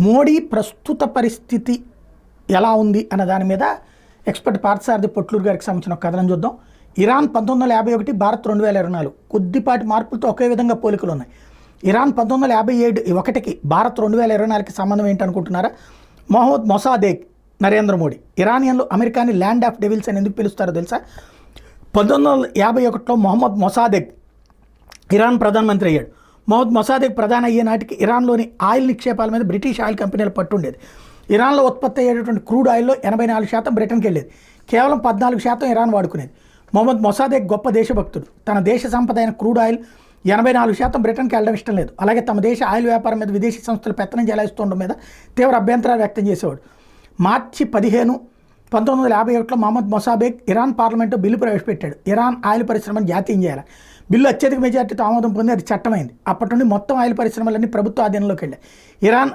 మోడీ ప్రస్తుత పరిస్థితి ఎలా ఉంది అన్న దాని మీద ఎక్స్పర్ట్ పార్థసారథి పొట్లూరు గారికి సంబంధించిన ఒక కథనం చూద్దాం. ఇరాన్ 1951, భారత్ 2024 కొద్దిపాటి మార్పులతో ఒకే విధంగా పోలికలు ఉన్నాయి. ఇరాన్ 1951కి భారత్ 2024కి సంబంధం ఏంటనుకుంటున్నారా? Mohammad Mossadegh Narendra Modi. ఇరానియన్లు అమెరికాని ల్యాండ్ ఆఫ్ డెవిల్స్ అని ఎందుకు పిలుస్తారో తెలుసా? 1951లో మొహమ్మద్ మొసాదెక్ ఇరాన్ ప్రధానమంత్రి అయ్యాడు. మొహమ్మద్ మొసాదెక్ ప్రధాని అయ్యే నాటికి ఇరాన్లోని ఆయిల్ నిక్షేపాల మీద బ్రిటిష్ ఆయిల్ కంపెనీల పట్టుండేది. ఇరాన్లో ఉత్పత్తి అయ్యేటటువంటి క్రూడ్ ఆయిల్లో 84% బ్రిటన్కి వెళ్ళేది, కేవలం 14% ఇరాన్ వాడుకునేది. మొహమ్మద్ మొసాదెక్ గొప్ప దేశభక్తుడు. తన దేశ సంపద అయిన క్రూడ్ ఆయిల్ 84% బ్రిటన్కి వెళ్ళడం ఇష్టం లేదు. అలాగే తమ దేశ ఆయిల్ వ్యాపారం మీద విదేశీ సంస్థలు పెత్తనం చెలాయిస్తుండడం మీద తీవ్ర అభ్యంతరాలు వ్యక్తం చేసేవాడు. మార్చి 15, 1951లో Mohammad Mossadegh Iran parliament bill ప్రవేశపెట్టాడు. ఇరాన్ ఆయిల్ పరిశ్రమను జాతీయం చేయాలి. బిల్లు అత్యధిక మెజార్టీతో ఆమోదం పొంది అది చట్టమైంది. అప్పటి నుండి మొత్తం ఆయిల్ పరిశ్రమలన్నీ ప్రభుత్వ ఆధీనంలోకి వెళ్ళాయి. ఇరాన్